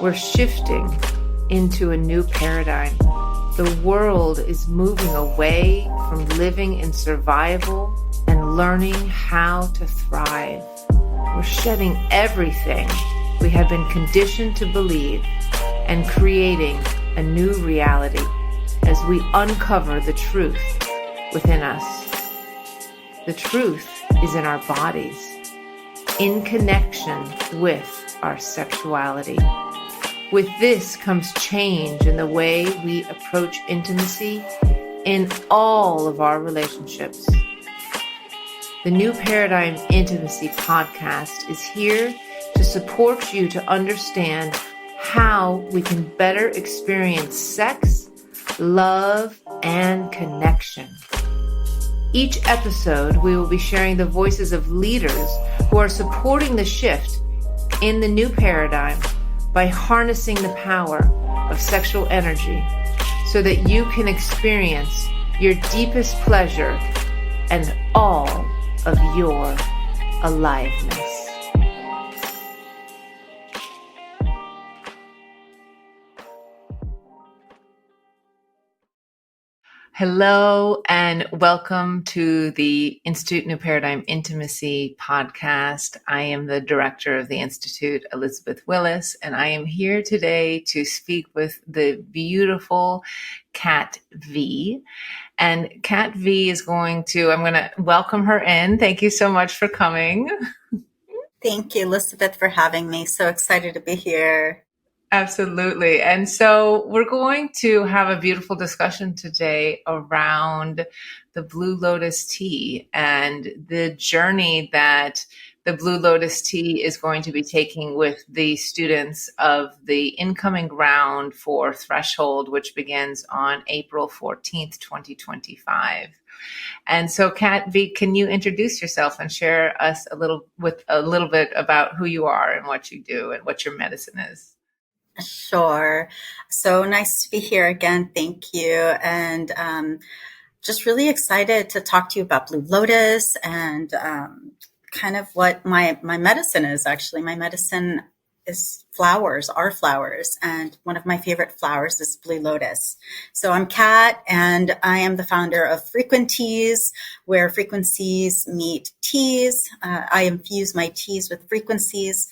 We're shifting into a new paradigm. The world is moving away from living in survival and learning how to thrive. We're shedding everything we have been conditioned to believe and creating a new reality as we uncover the truth within us. The truth is in our bodies, in connection with our sexuality. With this comes change in the way we approach intimacy in all of our relationships. The New Paradigm Intimacy podcast is here to support you to understand how we can better experience sex, love, and connection. Each episode, we will be sharing the voices of leaders who are supporting the shift in the new paradigm by harnessing the power of sexual energy so that you can experience your deepest pleasure and all of your aliveness. Hello and welcome to the Institute New Paradigm Intimacy podcast. I am the director of the Institute, Elizabeth Willis, and I am here today to speak with the beautiful Kat Vee. And Kat Vee I'm going to welcome her in. Thank you so much for coming. Thank you, Elizabeth, for having me. So excited to be here. Absolutely. And so we're going to have a beautiful discussion today around the Blue Lotus Tea and the journey that the Blue Lotus Tea is going to be taking with the students of the incoming round for Threshold, which begins on April 14th, 2025. And so, Kat Vee, can you introduce yourself and share us a little bit about who you are and what you do and what your medicine is? Sure. So nice to be here again. Thank you. And just really excited to talk to you about Blue Lotus and kind of what my medicine is. Actually, my medicine is our flowers. And one of my favorite flowers is Blue Lotus. So I'm Kat, and I am the founder of Frequenteas, where frequencies meet teas. I infuse my teas with frequencies.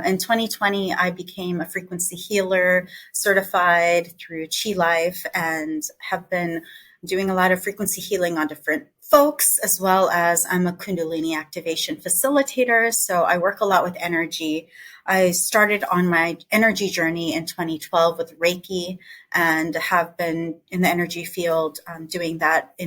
In 2020, I became a frequency healer, certified through Chi Life, and have been doing a lot of frequency healing on different folks, as well as I'm a Kundalini activation facilitator. So I work a lot with energy. I started on my energy journey in 2012 with Reiki and have been in the energy field doing that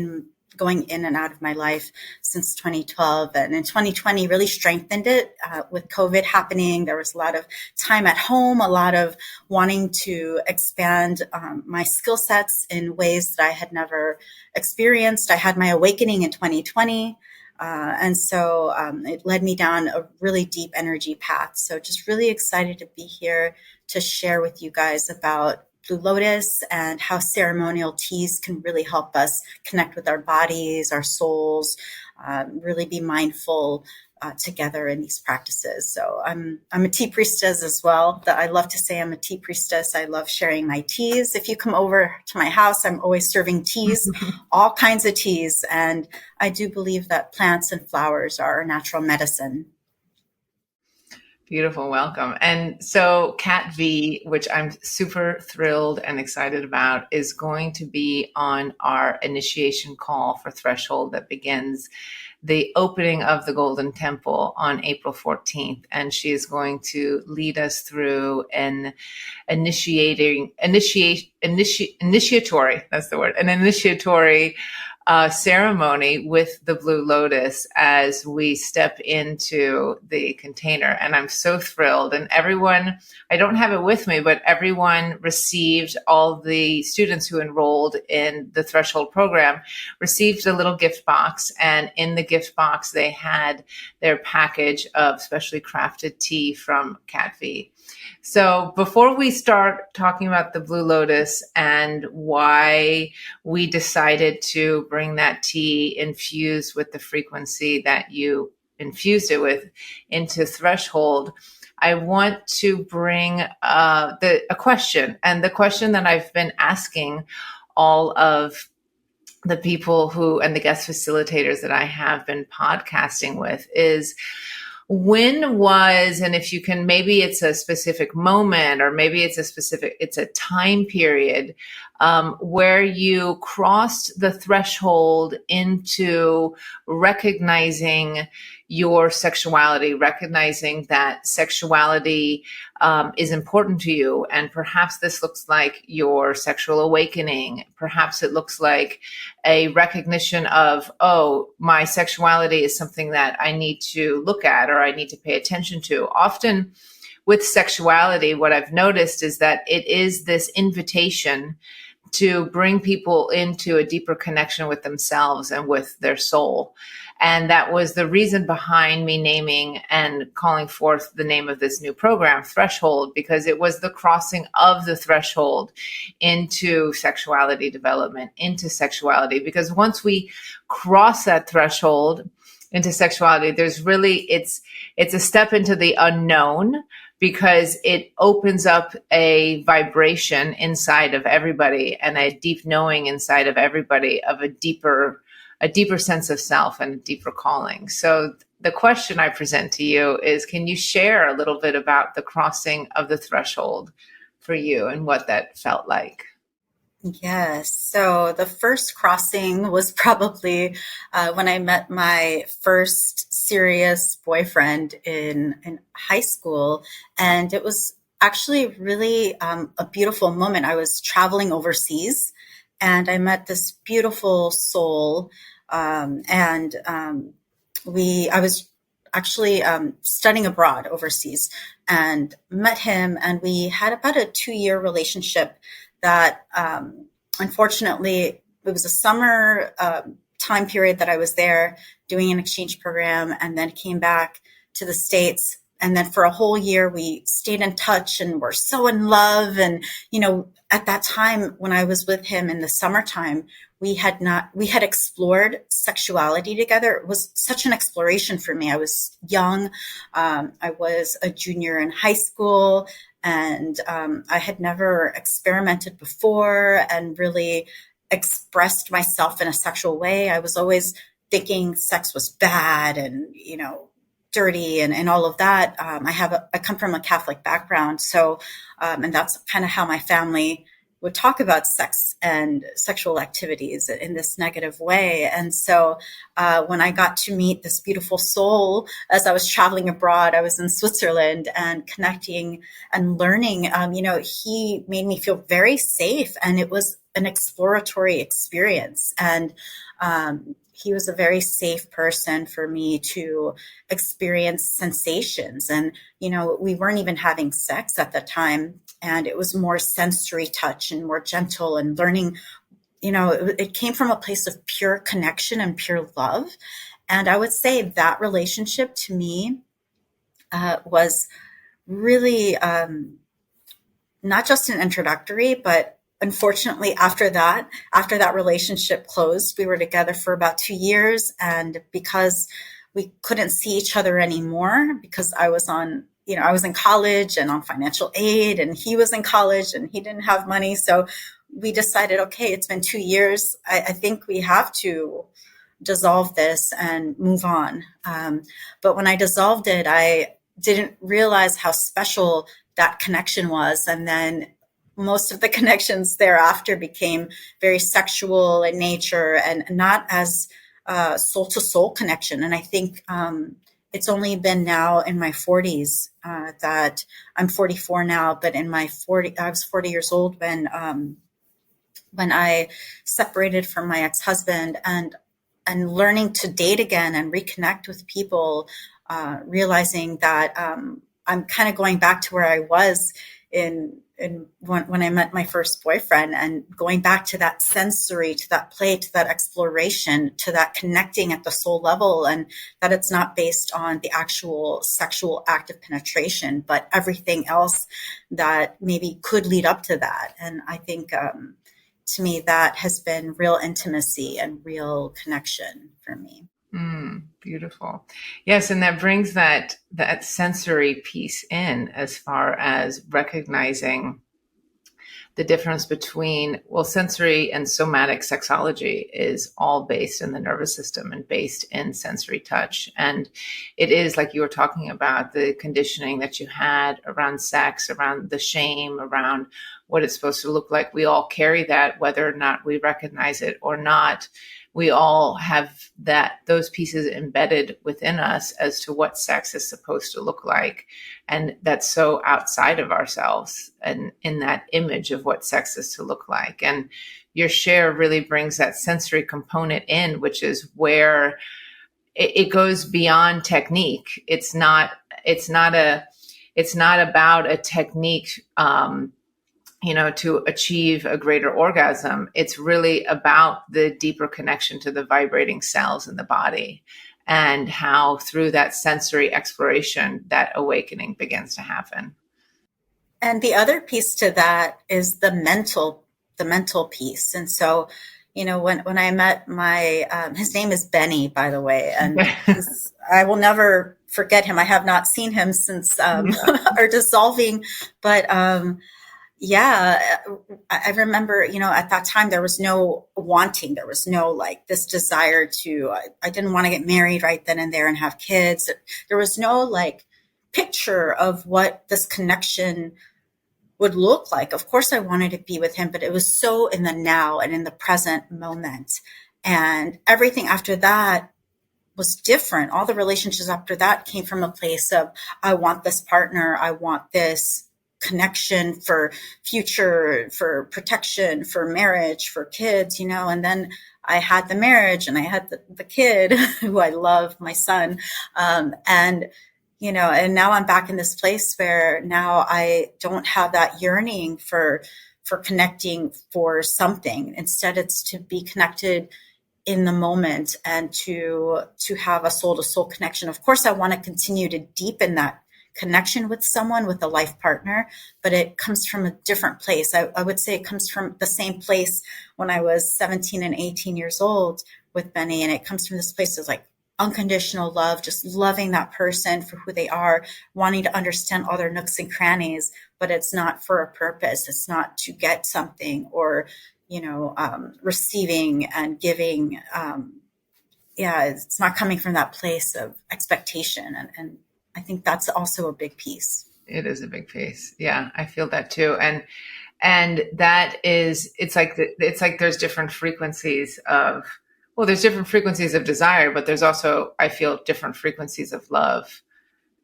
going in and out of my life since 2012. And in 2020 really strengthened it with COVID happening. There was a lot of time at home, a lot of wanting to expand my skill sets in ways that I had never experienced. I had my awakening in 2020. And so it led me down a really deep energy path. So just really excited to be here to share with you guys about Blue Lotus and how ceremonial teas can really help us connect with our bodies, our souls, really be mindful together in these practices. So I'm a tea priestess as well. I love to say I'm a tea priestess. I love sharing my teas. If you come over to my house, I'm always serving teas, all kinds of teas. And I do believe that plants and flowers are our natural medicine. Beautiful. Welcome. And so Kat Vee, which I'm super thrilled and excited about, is going to be on our initiation call for Threshold that begins the opening of the Golden Temple on April 14th. And she is going to lead us through an initiatory ceremony with the Blue Lotus as we step into the container. And I'm so thrilled. And everyone, I don't have it with me, but everyone received, all the students who enrolled in the Threshold program received a little gift box. And in the gift box, they had their package of specially crafted tea from Kat Vee. So before we start talking about the Blue Lotus and why we decided to bring that tea infused with the frequency that you infused it with into threshold, I want to bring a question. And the question that I've been asking all of the people who and the guest facilitators that I have been podcasting with is, when was, and if you can, maybe it's a specific moment, or maybe it's a time period where you crossed the threshold into recognizing your sexuality, recognizing that sexuality is important to you. And perhaps this looks like your sexual awakening. Perhaps it looks like a recognition of, oh, my sexuality is something that I need to look at, or I need to pay attention to. Often with sexuality, what I've noticed is that it is this invitation to bring people into a deeper connection with themselves and with their soul. And that was the reason behind me naming and calling forth the name of this new program, Threshold, because it was the crossing of the threshold into sexuality development, into sexuality. Because once we cross that threshold into sexuality, there's really, it's a step into the unknown, because it opens up a vibration inside of everybody and a deep knowing inside of everybody of a deeper sense of self and a deeper calling. So the question I present to you is, can you share a little bit about the crossing of the threshold for you and what that felt like? Yes. So the first crossing was probably when I met my first serious boyfriend in high school. And it was actually really a beautiful moment. I was traveling overseas and I met this beautiful soul. I was actually studying abroad overseas and met him. And we had about a 2-year relationship that unfortunately, it was a summer time period that I was there doing an exchange program, and then came back to the States. And then for a whole year, we stayed in touch and were so in love. And, at that time when I was with him in the summertime, we had explored sexuality together. It was such an exploration for me. I was young. I was a junior in high school. And I had never experimented before and really expressed myself in a sexual way. I was always thinking sex was bad and, dirty and all of that. I come from a Catholic background. So, and that's kind of how my family would talk about sex and sexual activities in this negative way. And so when I got to meet this beautiful soul as I was traveling abroad, I was in Switzerland and connecting and learning, he made me feel very safe, and it was an exploratory experience. And he was a very safe person for me to experience sensations. And, we weren't even having sex at the time. And it was more sensory touch and more gentle, and learning, it came from a place of pure connection and pure love. And I would say that relationship to me was really not just an introductory, but unfortunately, after that relationship closed, we were together for about 2 years. And because we couldn't see each other anymore, because I was in college and on financial aid, and he was in college and he didn't have money. So we decided, okay, it's been 2 years. I think we have to dissolve this and move on. But when I dissolved it, I didn't realize how special that connection was. And then most of the connections thereafter became very sexual in nature and not as soul to soul connection. And I think it's only been now in my 40s that I'm 44 now, but I was 40 years old when I separated from my ex-husband, and learning to date again and reconnect with people, realizing that I'm kind of going back to where I was when I met my first boyfriend, and going back to that sensory, to that play, to that exploration, to that connecting at the soul level, and that it's not based on the actual sexual act of penetration, but everything else that maybe could lead up to that. And I think to me, that has been real intimacy and real connection for me. Beautiful. Yes, and that brings that sensory piece in, as far as recognizing the difference between, well, sensory and somatic sexology is all based in the nervous system and based in sensory touch. And it is, like you were talking about, the conditioning that you had around sex, around the shame, around what it's supposed to look like. We all carry that, whether or not we recognize it or not. We all have those pieces embedded within us as to what sex is supposed to look like. And that's so outside of ourselves and in that image of what sex is to look like. And your share really brings that sensory component in, which is where it goes beyond technique. It's not about a technique, to achieve a greater orgasm. It's really about the deeper connection to the vibrating cells in the body, and how through that sensory exploration, that awakening begins to happen. And the other piece to that is the mental piece. And so, when I met his name is Benny, by the way, and I will never forget him. I have not seen him since our dissolving, but yeah, I remember, at that time there was no wanting, there was no like this desire to, I didn't want to get married right then and there and have kids. There was no like picture of what this connection would look like. Of course I wanted to be with him, but it was so in the now and in the present moment. And everything after that was different. All the relationships after that came from a place of, I want this partner, I want this connection for future, for protection, for marriage, for kids, and then I had the marriage and I had the kid who I love, my son. And now I'm back in this place where now I don't have that yearning for connecting for something. Instead, it's to be connected in the moment and to have a soul to soul connection. Of course, I want to continue to deepen that connection with someone, with a life partner, but it comes from a different place. I would say it comes from the same place when I was 17 and 18 years old with Benny. And it comes from this place of like unconditional love, just loving that person for who they are, wanting to understand all their nooks and crannies, but it's not for a purpose. It's not to get something or, receiving and giving. It's not coming from that place of expectation. And I think that's also a big piece. It is a big piece. Yeah, I feel that too. And that is, it's like there's different frequencies of, well, there's different frequencies of desire, but there's also, I feel, different frequencies of love.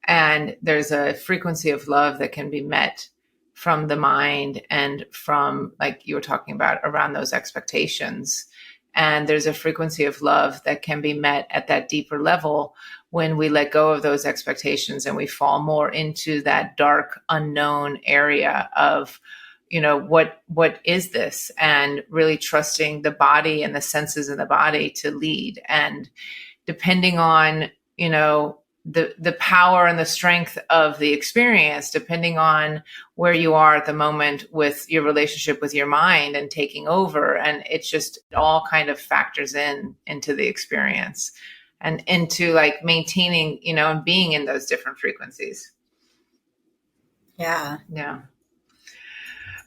And there's a frequency of love that can be met from the mind and from, like you were talking about, around those expectations. And there's a frequency of love that can be met at that deeper level when we let go of those expectations and we fall more into that dark, unknown area of, what is this? And really trusting the body and the senses in the body to lead. And depending on, the power and the strength of the experience, depending on where you are at the moment with your relationship with your mind and taking over. And it's just, it all kind of factors into the experience and into like maintaining, and being in those different frequencies. Yeah. Yeah.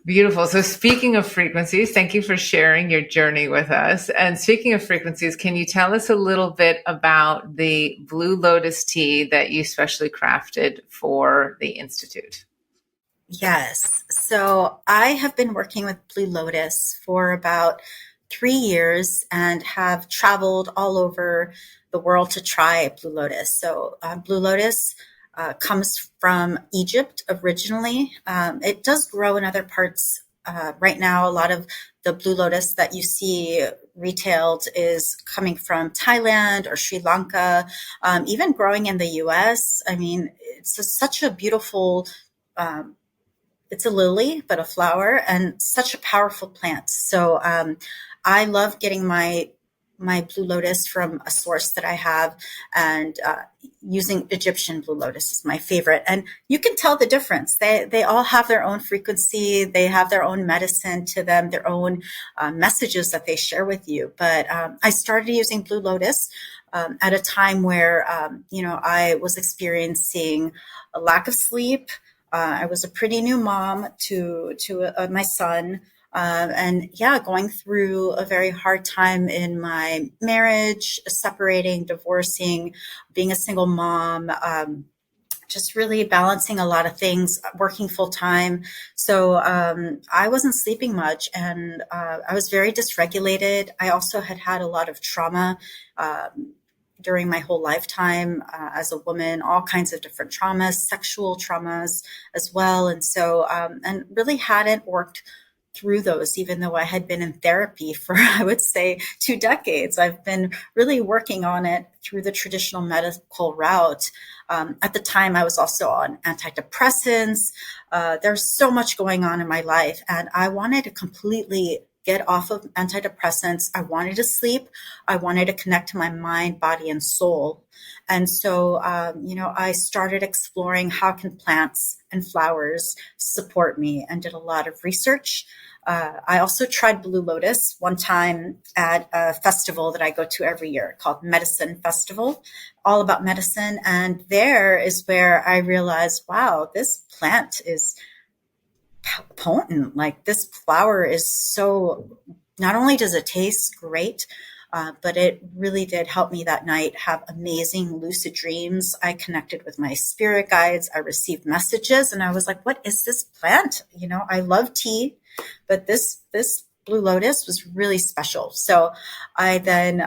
Beautiful. So speaking of frequencies, thank you for sharing your journey with us. And speaking of frequencies, can you tell us a little bit about the Blue Lotus tea that you specially crafted for the Institute? Yes. So I have been working with Blue Lotus for about 3 years and have traveled all over the world to try Blue Lotus. So Blue Lotus comes from Egypt originally. It does grow in other parts. Right now, a lot of the Blue Lotus that you see retailed is coming from Thailand or Sri Lanka, even growing in the US. I mean, it's such a beautiful, it's a lily, but a flower, and such a powerful plant. So I love getting my Blue Lotus from a source that I have, and using Egyptian Blue Lotus is my favorite. And you can tell the difference. They all have their own frequency. They have their own medicine to them, their own messages that they share with you. But I started using Blue Lotus at a time where, I was experiencing a lack of sleep. I was a pretty new mom to my son. And yeah, going through a very hard time in my marriage, separating, divorcing, being a single mom, just really balancing a lot of things, working full time. So I wasn't sleeping much, and I was very dysregulated. I also had a lot of trauma during my whole lifetime as a woman, all kinds of different traumas, sexual traumas as well. And so, and really hadn't worked through those, even though I had been in therapy for, I would say, 2 decades. I've been really working on it through the traditional medical route. At the time, I was also on antidepressants. There's so much going on in my life, and I wanted to completely get off of antidepressants. I wanted to sleep. I wanted to connect to my mind, body, and soul. And so, I started exploring how can plants and flowers support me, and did a lot of research. I also tried Blue Lotus one time at a festival that I go to every year called Medicine Festival, all about medicine. And there is where I realized, wow, this plant is potent. Like, this flower is so, not only does it taste great, but it really did help me that night have amazing lucid dreams. I connected with my spirit guides. I received messages, and I was like, what is this plant? I love tea, but this Blue Lotus was really special. So I then,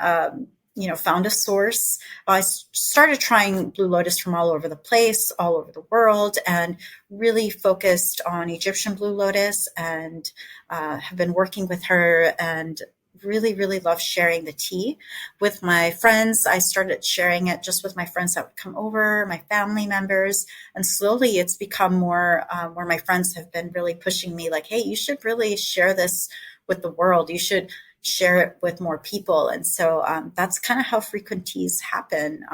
found a source. I started trying Blue Lotus from all over the place, all over the world, and really focused on Egyptian Blue Lotus, and have been working with her, and really, really love sharing the tea with my friends. I started sharing it just with my friends that would come over, my family members. And slowly it's become more where my friends have been really pushing me like, hey, you should really share this with the world. You should share it with more people. And so that's kind of how Frequenteas happen.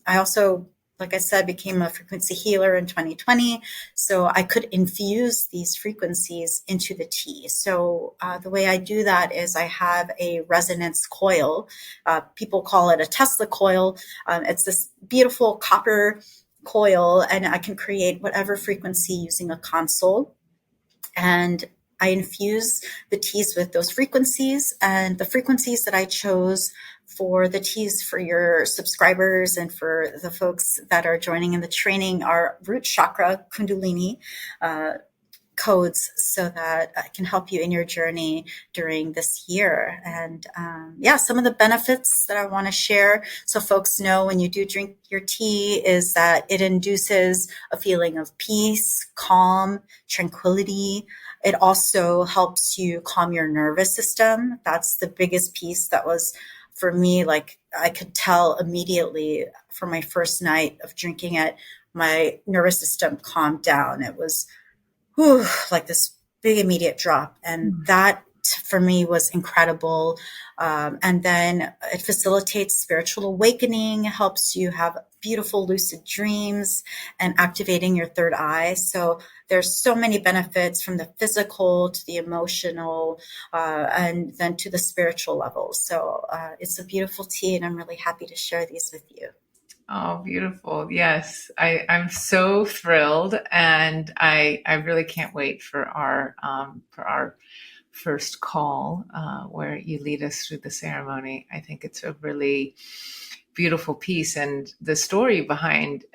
I also, like I said, became a frequency healer in 2020. So I could infuse these frequencies into the tea. So the way I do that is I have a resonance coil. People call it a Tesla coil. It's this beautiful copper coil, and I can create whatever frequency using a console. And I infuse the teas with those frequencies, and the frequencies that I chose for the teas for your subscribers and for the folks that are joining in the training are root chakra kundalini codes, so that I can help you in your journey during this year. And some of the benefits that I want to share so folks know when you do drink your tea is that it induces a feeling of peace, calm, tranquility. It also helps you calm your nervous system. That's the biggest piece that was for me. Like, I could tell immediately from my first night of drinking it, my nervous system calmed down. It was like this big immediate drop. And that for me was incredible. And then it facilitates spiritual awakening, helps you have beautiful lucid dreams, and activating your third eye. So there's so many benefits from the physical to the emotional, and then to the spiritual level. So it's a beautiful tea, and I'm really happy to share these with you. Oh, beautiful. Yes. I'm so thrilled, and I really can't wait for our first call, where you lead us through the ceremony. I think it's a really beautiful piece. And the story behind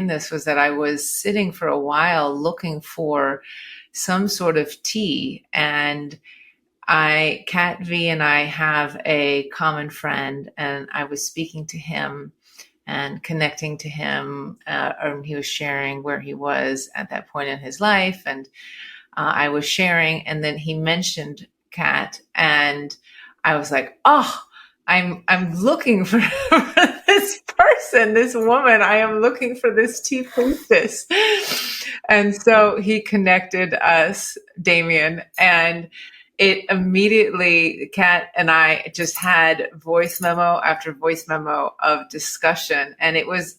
this was that I was sitting for a while looking for some sort of tea, and Kat Vee and I have a common friend, and I was speaking to him and connecting to him, and he was sharing where he was at that point in his life, and I was sharing, and then he mentioned Kat, and I was like, oh, I'm looking for this person, this woman. I am looking for this tea priestess. And so he connected us, Damien, and it immediately, Kat and I just had voice memo after voice memo of discussion, and it was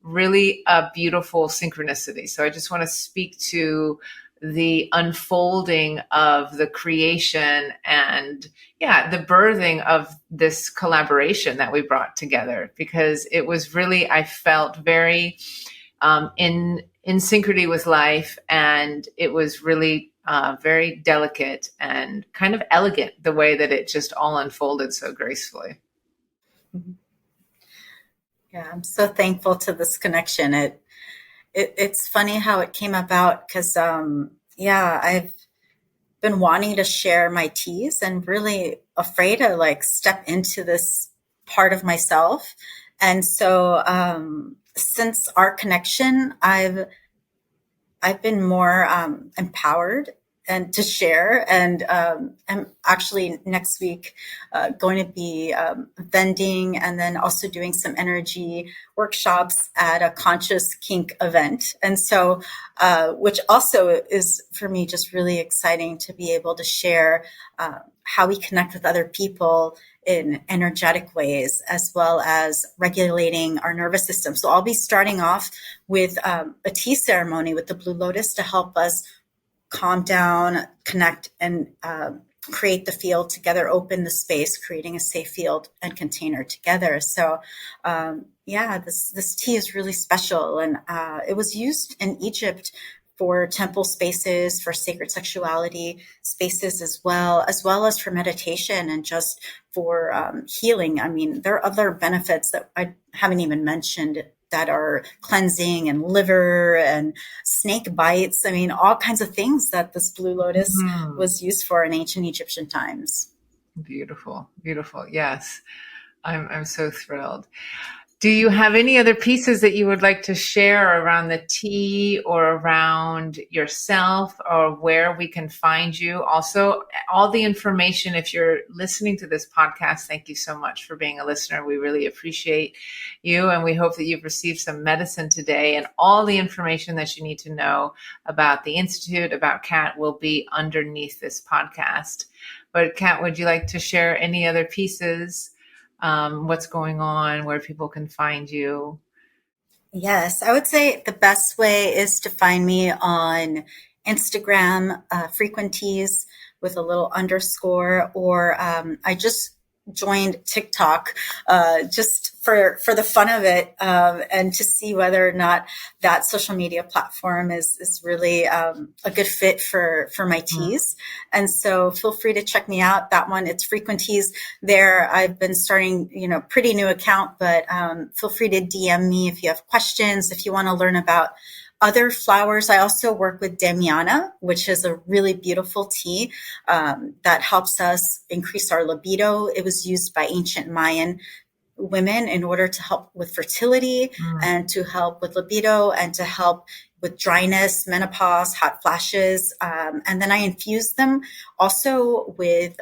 really a beautiful synchronicity. So I just want to speak to the unfolding of the creation and the birthing of this collaboration that we brought together, because it was really, I felt very in synchrony with life, and it was really very delicate and kind of elegant the way that it just all unfolded so gracefully. Yeah, I'm so thankful to this connection. It's funny how it came about because I've been wanting to share my teas and really afraid to like step into this part of myself. And so since our connection, I've been more empowered and to share. And I'm actually next week going to be vending and then also doing some energy workshops at a conscious kink event. And so, which also is for me just really exciting to be able to share how we connect with other people in energetic ways, as well as regulating our nervous system. So I'll be starting off with a tea ceremony with the Blue Lotus to help us calm down, connect, and create the field together, open the space, creating a safe field and container together. So this tea is really special. And it was used in Egypt for temple spaces, for sacred sexuality spaces, as well as for meditation and just for healing. I mean, there are other benefits that I haven't even mentioned that are cleansing and liver and snake bites. I mean, all kinds of things that this Blue Lotus was used for in ancient Egyptian times. Beautiful, beautiful. Yes, I'm so thrilled. Do you have any other pieces that you would like to share around the tea or around yourself, or where we can find you? Also, all the information, if you're listening to this podcast, thank you so much for being a listener. We really appreciate you, and we hope that you've received some medicine today. And all the information that you need to know about the Institute, about Kat, will be underneath this podcast. But Kat, would you like to share any other pieces? What's going on, where people can find you? Yes, I would say the best way is to find me on Instagram, Frequenteas with a little underscore, or I just joined TikTok just for the fun of it, and to see whether or not that social media platform is really a good fit for my teas. And so feel free to check me out. That one, it's Frequenteas. There, I've been starting, pretty new account, but feel free to DM me if you have questions, if you want to learn about other flowers. I also work with Damiana, which is a really beautiful tea that helps us increase our libido. It was used by ancient Mayan women in order to help with fertility and to help with libido and to help with dryness, menopause, hot flashes. And then I infuse them also with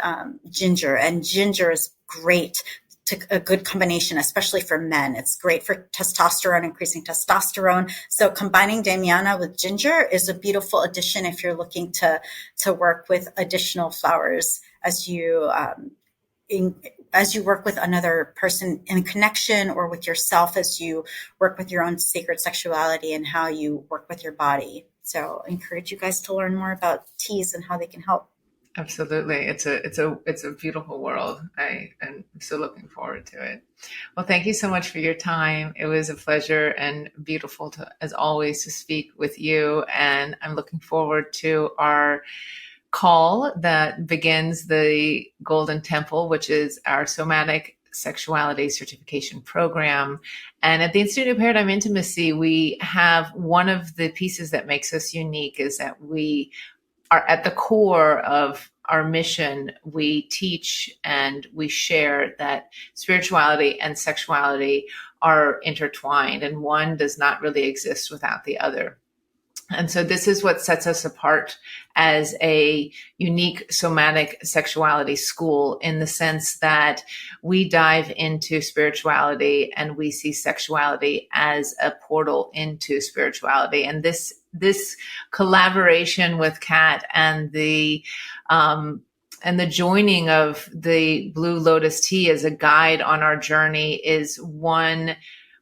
ginger, and ginger is great. A good combination, especially for men. It's great for testosterone, increasing testosterone. So combining Damiana with ginger is a beautiful addition if you're looking to work with additional flowers as you work with another person in connection, or with yourself as you work with your own sacred sexuality and how you work with your body. So I encourage you guys to learn more about teas and how they can help. Absolutely. It's a beautiful world. I am so looking forward to it. Well, thank you so much for your time. It was a pleasure and beautiful as always, to speak with you. And I'm looking forward to our call that begins the Golden Temple, which is our somatic sexuality certification program. And at the Institute of Paradigm Intimacy, we have one of the pieces that makes us unique is that we are at the core of our mission. We teach and we share that spirituality and sexuality are intertwined, and one does not really exist without the other. And so this is what sets us apart as a unique somatic sexuality school, in the sense that we dive into spirituality and we see sexuality as a portal into spirituality. And this collaboration with Kat and the joining of the Blue Lotus Tea as a guide on our journey is one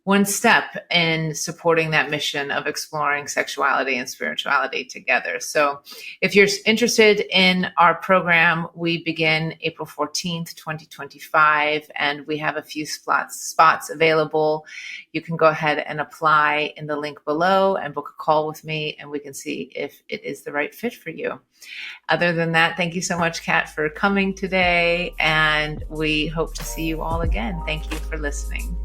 one step in supporting that mission of exploring sexuality and spirituality together. So if you're interested in our program, we begin April 14th, 2025, and we have a few spots available. You can go ahead and apply in the link below and book a call with me, and we can see if it is the right fit for you. Other than that, thank you so much, Kat, for coming today, and we hope to see you all again. Thank you for listening.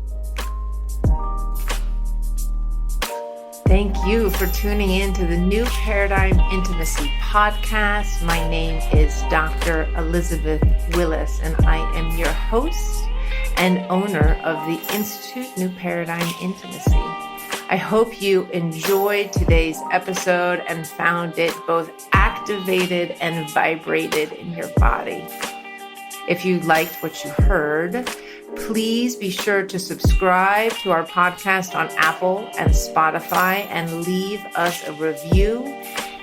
Thank you for tuning in to the New Paradigm Intimacy podcast. My name is Dr. Elizabeth Willis, and I am your host and owner of the Institute New Paradigm Intimacy. I hope you enjoyed today's episode and found it both activated and vibrated in your body. If you liked what you heard, please be sure to subscribe to our podcast on Apple and Spotify and leave us a review.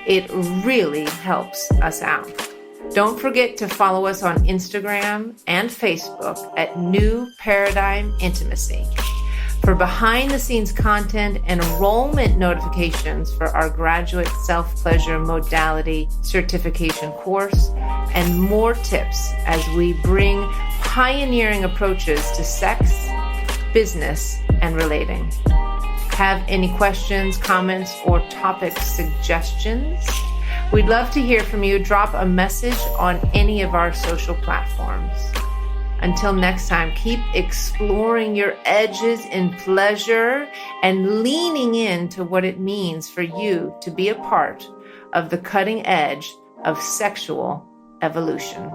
It really helps us out. Don't forget to follow us on Instagram and Facebook at New Paradigm Intimacy. For behind-the-scenes content and enrollment notifications for our graduate self-pleasure modality certification course, and more tips as we bring pioneering approaches to sex, business, and relating. Have any questions, comments, or topic suggestions? We'd love to hear from you. Drop a message on any of our social platforms. Until next time, keep exploring your edges in pleasure and leaning into what it means for you to be a part of the cutting edge of sexual evolution.